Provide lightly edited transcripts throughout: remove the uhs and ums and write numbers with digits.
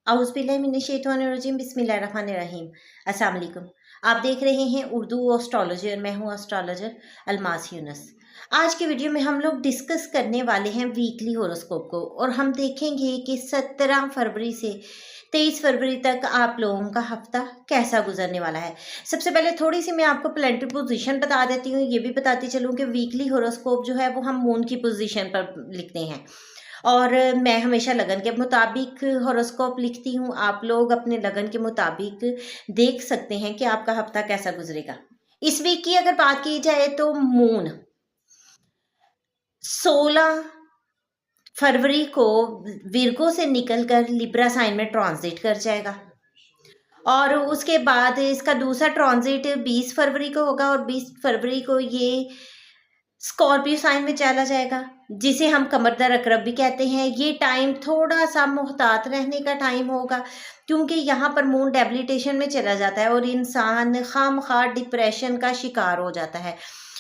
औज़ुबिल्लाहिमिनश्शैतानिर्रजीम बिस्मिल्लाहिर्रहमानिर्रहीम। अस्सलाम वालेकुम। आप देख रहे हैं उर्दू एस्ट्रोलॉजी और मैं हूँ एस्ट्रोलॉजर अलमास यूनुस। आज के वीडियो में हम लोग डिस्कस करने वाले हैं वीकली हॉरोस्कोप को और हम देखेंगे कि 17 फरवरी से 23 फरवरी तक आप लोगों का हफ्ता कैसा गुजरने वाला है। सबसे पहले थोड़ी सी मैं आपको प्लैनेटरी पोजीशन बता देती हूँ। ये भी बताती चलूँ कि वीकली हॉरोस्कोप जो है वो हम मून की पोजीशन पर लिखते हैं और मैं हमेशा लगन के मुताबिक हॉरोस्कोप लिखती हूँ। आप लोग अपने लगन के मुताबिक देख सकते हैं कि आपका हफ्ता कैसा गुजरेगा। इस वीक की अगर बात की जाए तो मून 16 फरवरी को विर्गो से निकलकर लिब्रा साइन में ट्रांजिट कर जाएगा और उसके बाद इसका दूसरा ट्रांजिट 20 फरवरी को होगा और 20 फरवरी को ये स्कॉर्पियो साइन में चला जाएगा, जिसे हम कमरदर अकरब भी कहते हैं। ये टाइम थोड़ा सा मुहतात रहने का टाइम होगा क्योंकि यहाँ पर मून डेबिलिटेशन में चला जाता है और इंसान खामखा डिप्रेशन का शिकार हो जाता है।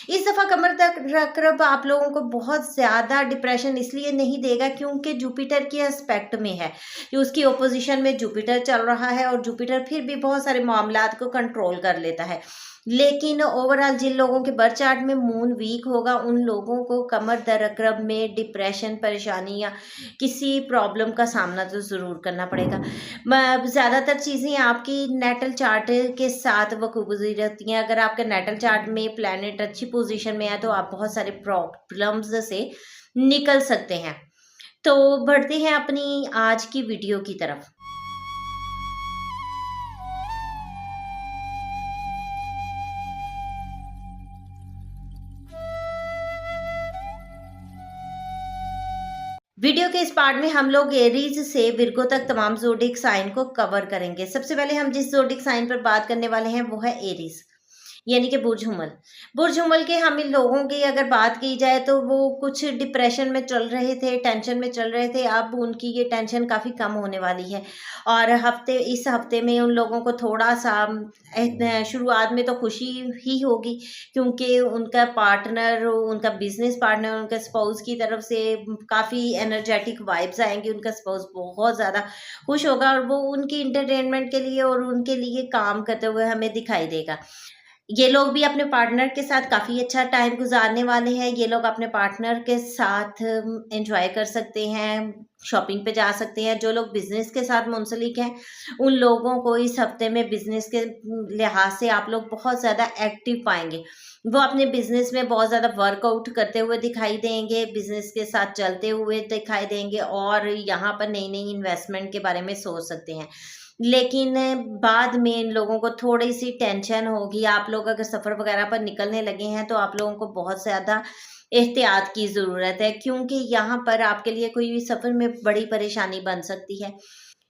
इस दफ़ा कमरदर अकरब आप लोगों को बहुत ज़्यादा डिप्रेशन इसलिए नहीं देगा क्योंकि जुपिटर के एस्पेक्ट में है कि उसकी ओपोजिशन में जुपिटर चल रहा है और जुपिटर फिर भी बहुत सारे मामलात को कंट्रोल कर लेता है। लेकिन ओवरऑल जिन लोगों के बर्थ चार्ट में मून वीक होगा उन लोगों को कमर दर अकरब में डिप्रेशन, परेशानी या किसी प्रॉब्लम का सामना तो ज़रूर करना पड़ेगा। ज़्यादातर चीज़ें आपकी नेटल चार्ट के साथ वकूफ़ी रहती हैं। अगर आपके नेटल चार्ट में प्लैनेट अच्छी पोजीशन में है तो आप बहुत सारे प्रॉब्लम्स से निकल सकते हैं। तो बढ़ते हैं अपनी आज की वीडियो की तरफ। वीडियो के इस पार्ट में हम लोग एरीज से विर्गो तक तमाम ज़ोडिक साइन को कवर करेंगे। सबसे पहले हम जिस ज़ोडिक साइन पर बात करने वाले हैं वो है एरीज, यानी कि बुर्ज हुमल। बुर्ज हुमल के हम इन लोगों की अगर बात की जाए तो वो कुछ डिप्रेशन में चल रहे थे, टेंशन में चल रहे थे। अब उनकी ये टेंशन काफ़ी कम होने वाली है और इस हफ्ते में उन लोगों को थोड़ा सा शुरुआत में तो खुशी ही होगी क्योंकि उनका पार्टनर, उनका बिजनेस पार्टनर, उनका स्पाउस की तरफ से काफ़ी एनर्जेटिक वाइब्स आएंगी। उनका स्पाउस बहुत ज़्यादा खुश होगा और वो उनकी इंटरटेनमेंट के लिए और उनके लिए काम करते हुए हमें दिखाई देगा। ये लोग भी अपने पार्टनर के साथ काफ़ी अच्छा टाइम गुजारने वाले हैं। ये लोग अपने पार्टनर के साथ एंजॉय कर सकते हैं, शॉपिंग पे जा सकते हैं। जो लोग बिजनेस के साथ मुंसलिक हैं उन लोगों को इस हफ्ते में बिजनेस के लिहाज से आप लोग बहुत ज़्यादा एक्टिव पाएंगे। वो अपने बिजनेस में बहुत ज़्यादा वर्कआउट करते हुए दिखाई देंगे, बिजनेस के साथ चलते हुए दिखाई देंगे और यहाँ पर नई नई इन्वेस्टमेंट के बारे में सोच सकते हैं। लेकिन बाद में इन लोगों को थोड़ी-सी टेंशन होगी। आप लोग अगर सफ़र वग़ैरह पर निकलने लगे हैं, तो आप लोगों को बहुत ज़्यादा एहतियात की ज़रूरत है क्योंकि यहाँ पर आपके लिए कोई भी सफ़र में बड़ी परेशानी बन सकती है।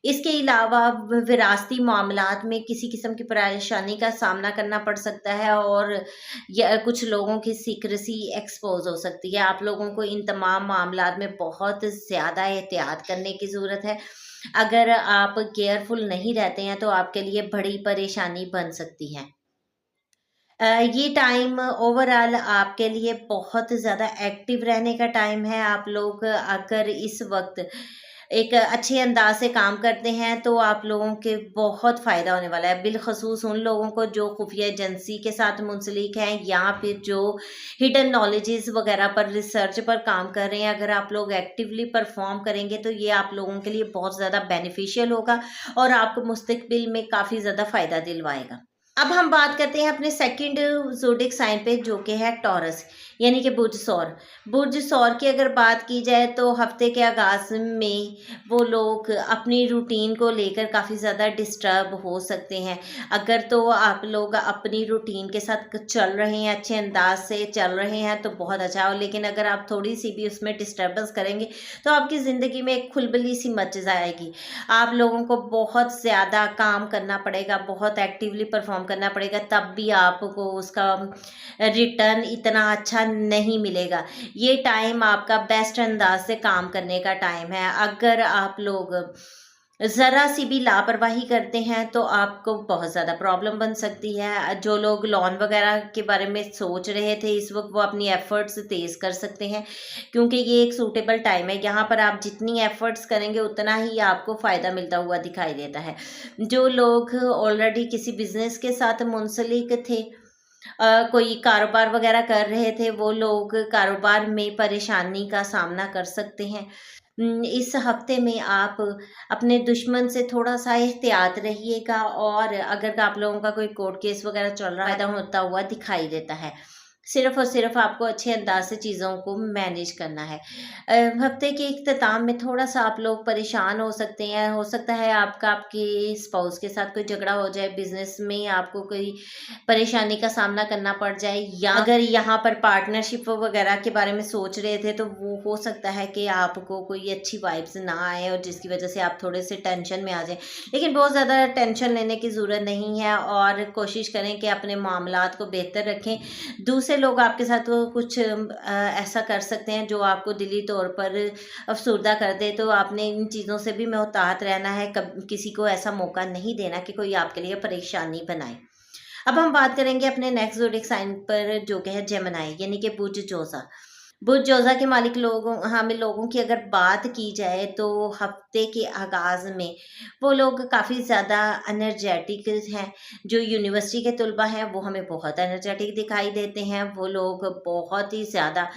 इसके अलावा विरासती मामलात में किसी किस्म की परेशानी का सामना करना पड़ सकता है और या कुछ लोगों की सीक्रेसी एक्सपोज़ हो सकती है। आप लोगों को इन तमाम मामलात में बहुत ज़्यादा एहतियात करने की ज़रूरत है। अगर आप केयरफुल नहीं रहते हैं तो आपके लिए बड़ी परेशानी बन सकती है। ये टाइम ओवरऑल आपके लिए बहुत ज़्यादा एक्टिव रहने का टाइम है। आप लोग अगर इस वक़्त एक अच्छे अंदाज से काम करते हैं तो आप लोगों के बहुत फ़ायदा होने वाला है। बिलख़ुसूस उन लोगों को जो खुफिया एजेंसी के साथ मुंसलिक हैं या फिर जो हिडन नॉलेजेस वगैरह पर रिसर्च पर काम कर रहे हैं। अगर आप लोग एक्टिवली परफॉर्म करेंगे तो ये आप लोगों के लिए बहुत ज़्यादा बेनिफिशियल होगा और आपको मुस्तकबिल में काफ़ी ज़्यादा फ़ायदा दिलवाएगा। अब हम बात करते हैं अपने सेकंड ज़ोडिक साइन पे जो कि है टॉरस, यानी कि बुर्ज सौर। बुर्ज सौर की अगर बात की जाए तो हफ्ते के आगाज़ में वो लोग अपनी रूटीन को लेकर काफ़ी ज़्यादा डिस्टर्ब हो सकते हैं। अगर तो आप लोग अपनी रूटीन के साथ चल रहे हैं, अच्छे अंदाज से चल रहे हैं तो बहुत अच्छा हो, लेकिन अगर आप थोड़ी-सी भी उसमें डिस्टर्बेंस करेंगे तो आपकी ज़िंदगी में एक खुलबली-सी मच जाएगी। आप लोगों को बहुत ज़्यादा काम करना पड़ेगा, बहुत एक्टिवली परफॉर्म करना पड़ेगा, तब भी आपको उसका रिटर्न इतना अच्छा नहीं मिलेगा। ये टाइम आपका बेस्ट अंदाज से काम करने का टाइम है। अगर आप लोग ज़रा सी भी लापरवाही करते हैं तो आपको बहुत ज़्यादा प्रॉब्लम बन सकती है। जो लोग लोन वगैरह के बारे में सोच रहे थे इस वक़्त, वो अपनी एफ़र्ट्स तेज़ कर सकते हैं, क्योंकि ये एक सूटेबल टाइम है। यहाँ पर आप जितनी एफ़र्ट्स करेंगे उतना ही आपको फ़ायदा मिलता हुआ दिखाई देता है। जो लोग ऑलरेडी किसी बिज़नेस के साथ मुंसलिक थे, कोई कारोबार वगैरह कर रहे थे, वो लोग कारोबार में परेशानी का सामना कर सकते हैं। इस हफ्ते में आप अपने दुश्मन से थोड़ा-सा एहतियात रहिएगा, और अगर आप लोगों का कोई कोर्ट केस वगैरह चल रहा है, फ़ायदा होता हुआ दिखाई देता है। सिर्फ़ और सिर्फ़ आपको अच्छे अंदाज़ से चीज़ों को मैनेज करना है। हफ्ते के इख्तिताम में थोड़ा-सा आप लोग परेशान हो सकते हैं। हो सकता है आपका आपके स्पाउस के साथ कोई झगड़ा हो जाए, बिज़नेस में आपको कोई परेशानी का सामना करना पड़ जाए, या अगर यहाँ पर पार्टनरशिप वगैरह के बारे में सोच रहे थे, तो वो हो सकता है कि आपको कोई अच्छी वाइब्स ना आए और जिसकी वजह से आप थोड़े से टेंशन में आ जाएँ। लेकिन बहुत ज़्यादा टेंशन लेने की ज़रूरत नहीं है, और कोशिश करें कि अपने मामलात को बेहतर रखें। दूसरे लोग आपके साथ कुछ ऐसा कर सकते हैं जो आपको दिली तौर पर अफ़सरदा कर दे, तो आपने इन चीज़ों से भी मोहतात रहना है। किसी को ऐसा मौका नहीं देना कि कोई आपके लिए परेशानी बनाए। अब हम बात करेंगे अपने नेक्स्ट ज़ोडिएक साइन पर, जो कि है जेमिनी, यानी कि बुर्ज जोज़ा। बुर्ज जोज़ा के मालिक लोगों हामिल लोगों की अगर बात की जाए, तो हफ्ते के आगाज़ में वो लोग काफ़ी ज़्यादा एनर्जेटिक हैं। जो यूनिवर्सिटी के तलबा हैं वो हमें बहुत एनर्जेटिक दिखाई देते हैं। वो लोग बहुत ही ज़्यादा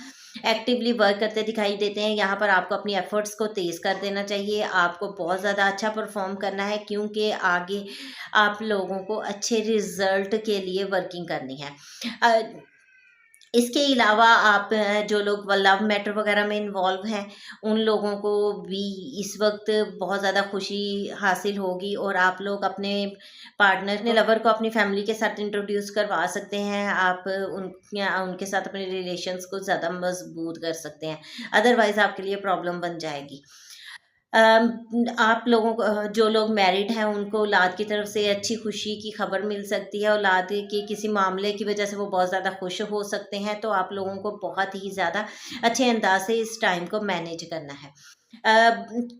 एक्टिवली वर्क करते दिखाई देते हैं। यहाँ पर आपको अपनी एफ़र्ट्स को तेज़ कर देना चाहिए। आपको बहुत ज़्यादा अच्छा परफ़ॉर्म करना है, क्योंकि आगे आप लोगों को अच्छे रिज़ल्ट के लिए वर्किंग करनी है। अ, इसके अलावा आप जो लोग लव मैटर वगैरह में इन्वॉल्व हैं, उन लोगों को भी इस वक़्त बहुत ज़्यादा खुशी हासिल होगी, और आप लोग अपने पार्टनर, अपने लवर को अपनी फैमिली के साथ इंट्रोड्यूस करवा सकते हैं। आप उनके साथ अपने रिलेशंस को ज़्यादा मज़बूत कर सकते हैं। अदरवाइज़ आपके लिए प्रॉब्लम बन जाएगी। आप लोगों को जो लोग मैरिड हैं, उनको औलाद की तरफ से अच्छी खुशी की खबर मिल सकती है। औलाद के किसी मामले की वजह से वो बहुत ज़्यादा खुश हो सकते हैं, तो आप लोगों को बहुत ही ज़्यादा अच्छे अंदाज से इस टाइम को मैनेज करना है।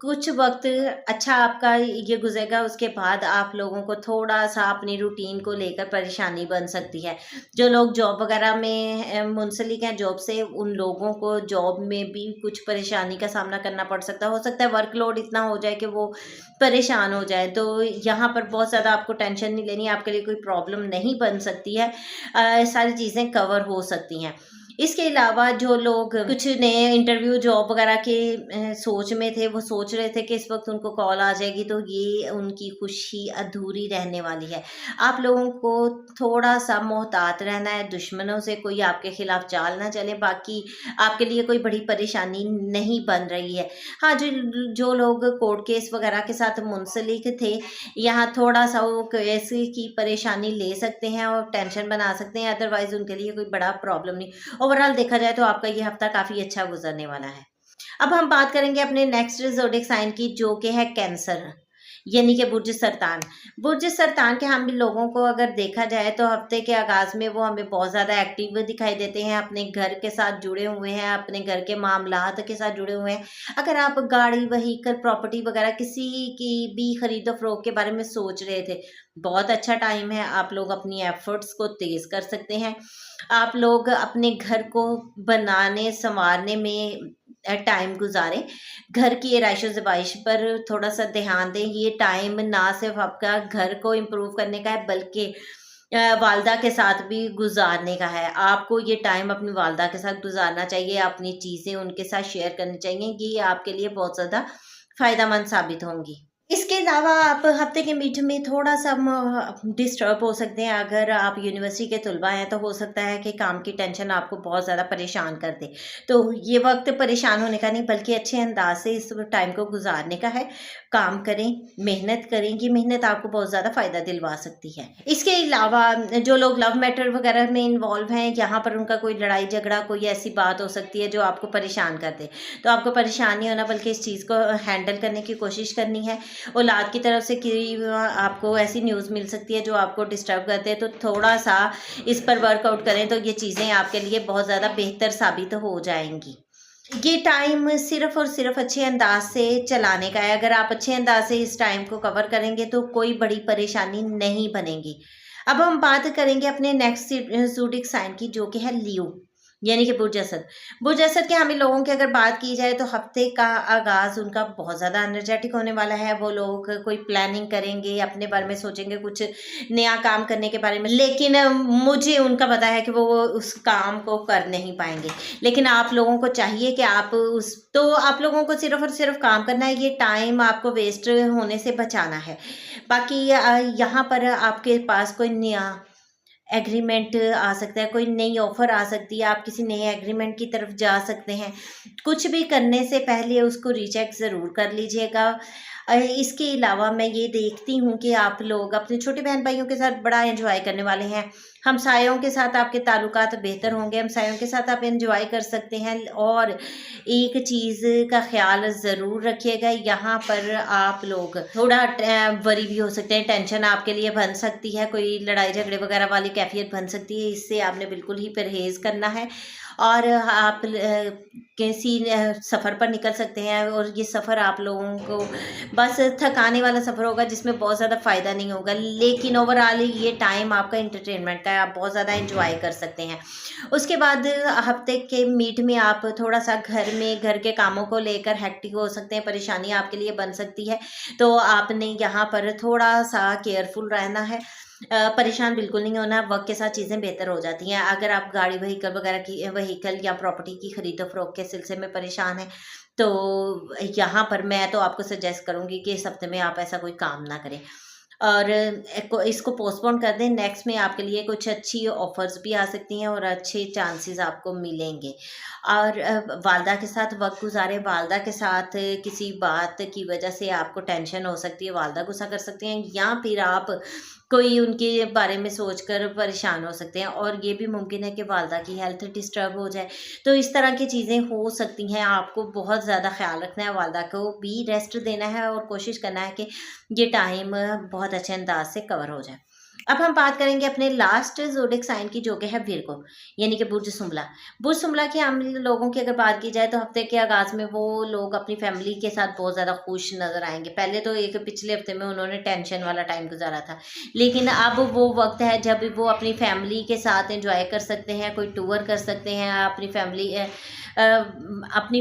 कुछ वक्त अच्छा आपका ये गुजरेगा, उसके बाद आप लोगों को थोड़ा-सा अपनी रूटीन को लेकर परेशानी बन सकती है। जो लोग जॉब वगैरह में मुंसलिक हैं जॉब से, उन लोगों को जॉब में भी कुछ परेशानी का सामना करना पड़ सकता है। हो सकता है वर्कलोड इतना हो जाए कि वो परेशान हो जाए, तो यहाँ पर बहुत ज़्यादा आपको टेंशन नहीं लेनी है, आपके लिए कोई प्रॉब्लम नहीं बन सकती है। सारी चीज़ें कवर हो सकती हैं। इसके अलावा जो लोग कुछ नए इंटरव्यू जॉब वगैरह के सोच में थे, वो सोच रहे थे कि इस वक़्त उनको कॉल आ जाएगी, तो ये उनकी खुशी अधूरी रहने वाली है। आप लोगों को थोड़ा-सा मोहतात रहना है, दुश्मनों से कोई आपके खिलाफ चाल ना चले, बाकी आपके लिए कोई बड़ी परेशानी नहीं बन रही है। हाँ, जो जो लोग कोर्ट केस वगैरह के साथ मुंसलिक थे, यहाँ थोड़ा-सा वो केस की परेशानी ले सकते हैं और टेंशन बना सकते हैं, अदरवाइज़ उनके लिए कोई बड़ा प्रॉब्लम नहीं। ओवरऑल देखा जाए तो आपका ये हफ्ता काफ़ी अच्छा गुज़रने वाला है। अब हम बात करेंगे अपने नेक्स्ट ज़ोडिएक साइन की, जो कि है कैंसर, यानी कि बुर्ज सरतान। बुर्ज सरतान के हम भी लोगों को अगर देखा जाए, तो हफ्ते के आगाज़ में वो हमें बहुत ज़्यादा एक्टिव दिखाई देते हैं, अपने घर के साथ जुड़े हुए हैं, अपने घर के मामलात के साथ जुड़े हुए हैं। अगर आप गाड़ी, व्हीकल, प्रॉपर्टी वगैरह किसी की भी खरीदो-फ़रोख्त के बारे में सोच रहे थे, बहुत अच्छा टाइम है। आप लोग अपनी एफ़र्ट्स को तेज़ कर सकते हैं। आप लोग अपने घर को बनाने, सँवारने में टाइम गुज़ारें। घर की आराइश-ओ-ज़बाइश पर थोड़ा-सा ध्यान दें। ये टाइम ना सिर्फ़ आपका घर को इम्प्रूव करने का है, बल्कि वालदा के साथ भी गुज़ारने का है। आपको ये टाइम अपनी वालदा के साथ गुज़ारना चाहिए, अपनी चीज़ें उनके साथ शेयर करनी चाहिए। ये आपके लिए बहुत ज़्यादा फ़ायदेमंद साबित होंगी। इसके अलावा आप हफ्ते के मिड में थोड़ा-सा डिस्टर्ब हो सकते हैं। अगर आप यूनिवर्सिटी के तलबा हैं, तो हो सकता है कि काम की टेंशन आपको बहुत ज़्यादा परेशान कर दे। तो ये वक़्त परेशान होने का नहीं, बल्कि अच्छे अंदाज़ से इस टाइम को गुज़ारने का है। काम करें, मेहनत करें, ये मेहनत आपको बहुत ज़्यादा फ़ायदा दिलवा सकती है। इसके अलावा जो लोग लव मैटर वगैरह में इन्वॉल्व हैं, यहाँ पर उनका कोई लड़ाई-झगड़ा, कोई ऐसी बात हो सकती है जो आपको परेशान कर दे। तो आपको परेशान नहीं होना, बल्कि इस चीज़ को हैंडल करने की कोशिश करनी है। औलाद की तरफ से कि आपको ऐसी न्यूज़ मिल सकती है जो आपको डिस्टर्ब करते हैं, तो थोड़ा-सा इस पर वर्कआउट करें, तो ये चीज़ें आपके लिए बहुत ज़्यादा बेहतर साबित हो जाएँगी। ये टाइम सिर्फ़ और सिर्फ़ अच्छे अंदाज़ से चलाने का है। अगर आप अच्छे अंदाज़ से इस टाइम को कवर करेंगे तो कोई बड़ी परेशानी नहीं बनेगी। अब हम बात करेंगे अपने नेक्स्ट ज़ोडिएक साइन की, जो कि है लियो, यानी कि बुर्ज असद। बुर्ज असद के हामी लोगों की अगर बात की जाए तो हफ़्ते का आगाज़ उनका बहुत ज़्यादा एनर्जेटिक होने वाला है। वो लोग कोई प्लानिंग करेंगे, अपने बारे में सोचेंगे, कुछ नया काम करने के बारे में, लेकिन मुझे उनका पता है कि वो उस काम को कर नहीं पाएँगे। लेकिन आप लोगों को चाहिए कि आप लोगों को सिर्फ़ और सिर्फ़ काम करना है, ये टाइम आपको वेस्ट होने से बचाना है। बाकी यहाँ पर आपके पास कोई नया एग्रीमेंट आ सकता है, कोई नई ऑफ़र आ सकती है, आप किसी नए एग्रीमेंट की तरफ जा सकते हैं। कुछ भी करने से पहले उसको रीचेक ज़रूर कर लीजिएगा। इसके अलावा मैं ये देखती हूँ कि आप लोग अपने छोटे बहन-भाइयों के साथ बड़ा एन्जॉय करने वाले हैं। हमसायों के साथ आपके ताल्लुकात बेहतर होंगे, हमसायों के साथ आप एन्जॉय कर सकते हैं। और एक चीज़ का ख़्याल ज़रूर रखिएगा, यहाँ पर आप लोग थोड़ा वरी भी हो सकते हैं, टेंशन आपके लिए बन सकती है, कोई लड़ाई झगड़े वगैरह वाली कैफ़ियत बन सकती है, इससे आपने बिल्कुल ही परहेज़ करना है। और आप किसी सफ़र पर निकल सकते हैं, और ये सफ़र आप लोगों को बस थकाने वाला सफ़र होगा, जिसमें बहुत ज़्यादा फ़ायदा नहीं होगा, लेकिन ओवरऑल ये टाइम आपका एंटरटेनमेंट का है, आप बहुत ज़्यादा एंजॉय कर सकते हैं। उसके बाद हफ्ते के मिड में आप थोड़ा-सा घर के कामों को लेकर हेक्टिक हो सकते हैं, परेशानी आपके लिए बन सकती है, तो आपने यहाँ पर थोड़ा-सा केयरफुल रहना है। परेशान बिल्कुल नहीं होना, वक़्त के साथ चीज़ें बेहतर हो जाती हैं। अगर आप गाड़ी व्हीकल या प्रॉपर्टी की खरीदो-फ़रोख्त के सिलसिले में परेशान हैं, तो यहाँ पर मैं तो आपको सजेस्ट करूँगी कि इस हफ्ते में आप ऐसा कोई काम ना करें, और इसको पोस्टपोन कर दें। नेक्स्ट में आपके लिए कुछ अच्छी ऑफ़र्स भी आ सकती हैं और अच्छे चांसेस आपको मिलेंगे। और वालदा के साथ वक़्त गुज़ारें। वालदा के साथ किसी बात की वजह से आपको टेंशन हो सकती है, वालदा गुस्सा कर सकती हैं, या फिर आप कोई उनके बारे में सोचकर परेशान हो सकते हैं, और ये भी मुमकिन है कि वालदा की हेल्थ डिस्टर्ब हो जाए। तो इस तरह की चीज़ें हो सकती हैं, आपको बहुत ज़्यादा ख़्याल रखना है, वालदा को भी रेस्ट देना है और कोशिश करना है कि ये टाइम बहुत अच्छे अंदाज से कवर हो जाए। अब हम बात करेंगे अपने लास्ट ज़ोडिएक साइन की, जो कि है विर्गो, यानी कि बुर्ज सुमला। बुर्ज सुमला के हम लोगों की अगर बात की जाए तो हफ्ते के आगाज़ में वो लोग अपनी फैमिली के साथ बहुत ज़्यादा खुश नज़र आएँगे। पहले तो एक पिछले हफ्ते में उन्होंने टेंशन वाला टाइम गुज़ारा था, लेकिन अब वो वक़्त है जब वो अपनी फैमिली के साथ एन्जॉय कर सकते हैं, कोई टूर कर सकते हैं, अपनी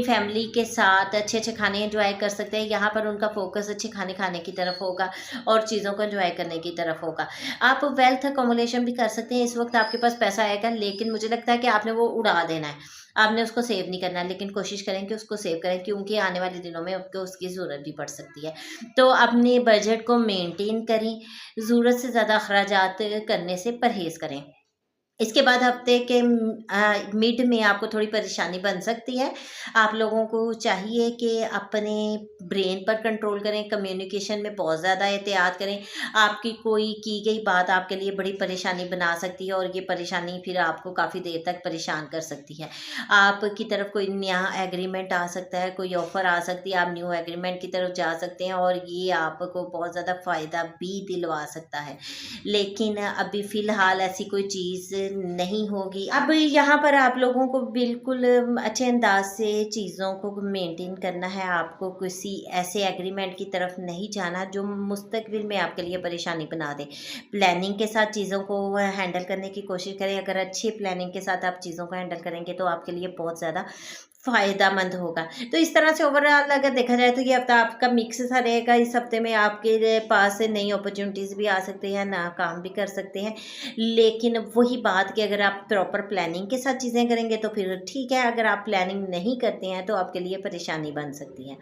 फैमिली के साथ अच्छे-अच्छे खाने एन्जॉय कर सकते हैं। यहाँ पर उनका फ़ोकस अच्छे खाने खाने की तरफ होगा और चीज़ों को एन्जॉय करने की तरफ होगा। आप वेल्थ अकोमोलेशन भी कर सकते हैं। इस वक़्त आपके पास पैसा आएगा, लेकिन मुझे लगता है कि आपने वो उड़ा देना है। आपने उसको सेव नहीं करना है, लेकिन कोशिश करें कि उसको सेव करें, क्योंकि आने वाले दिनों में आपको उसकी ज़रूरत भी पड़ सकती है। तो अपने बजट को मेंटेन करें, ज़रूरत से ज़्यादा अखराजात करने से परहेज़ करें। इसके बाद हफ्ते के मिड में आपको थोड़ी परेशानी बन सकती है। आप लोगों को चाहिए कि अपने ब्रेन पर कंट्रोल करें, कम्युनिकेशन में बहुत ज़्यादा एहतियात करें। आपकी कोई की गई बात आपके लिए बड़ी परेशानी बना सकती है, और ये परेशानी फिर आपको काफ़ी देर तक परेशान कर सकती है। आपकी तरफ कोई नया एग्रीमेंट आ सकता है, कोई ऑफ़र आ सकती है, आप न्यू एग्रीमेंट की तरफ जा सकते हैं, और ये आपको बहुत ज़्यादा फ़ायदा भी दिलवा सकता है। लेकिन अभी फ़िलहाल ऐसी कोई चीज़ नहीं होगी। अब यहाँ पर आप लोगों को बिल्कुल अच्छे अंदाज से चीज़ों को मेंटेन करना है। आपको किसी ऐसे एग्रीमेंट की तरफ नहीं जाना जो मुस्तकबिल में आपके लिए परेशानी बना दे। प्लानिंग के साथ चीज़ों को हैंडल करने की कोशिश करें। अगर अच्छी प्लानिंग के साथ आप चीज़ों को हैंडल करेंगे तो आपके लिए बहुत ज़्यादा फ़ायदेमंद होगा। तो इस तरह से ओवरऑल अगर देखा जाए तो ये हफ़्ता आपका मिक्स सा रहेगा। इस हफ़्ते में आपके पास नई अपॉर्च्युनिटीज़ भी आ सकती हैं, नया काम भी कर सकते हैं। लेकिन वही बात कि अगर आप प्रॉपर प्लानिंग के साथ चीज़ें करेंगे तो फिर ठीक है, अगर आप प्लानिंग नहीं करते हैं तो आपके लिए परेशानी बन सकती है।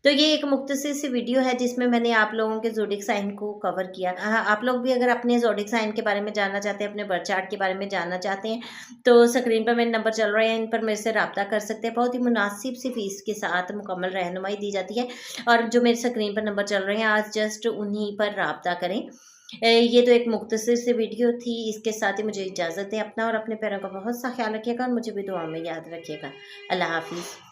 तो ये एक मुख्तसर सी वीडियो है जिसमें मैंने आप लोगों के ज़ोडिएक साइन को कवर किया। आप लोग भी अगर अपने ज़ोडिएक साइन के बारे में जानना चाहते हैं, अपने बर्थ चार्ट के बारे में जानना चाहते हैं, तो स्क्रीन पर मेरे नंबर चल रहे हैं, इन पर मेरे से राब्ता कर सकते हैं। बहुत ही मुनासिब सी फ़ीस के साथ मुकम्मल रहनुमाई दी जाती है, और जो मेरे स्क्रीन पर नंबर चल रहे हैं आज जस्ट उन्हीं पर राब्ता करें। ये तो एक मुख्तसर सी वीडियो थी। इसके साथ ही मुझे इजाज़त दें। अपना और अपने पैरों का बहुत सा ख्याल रखिएगा, और मुझे भी दुआ में याद रखिएगा। अल्लाह हाफ़िज़।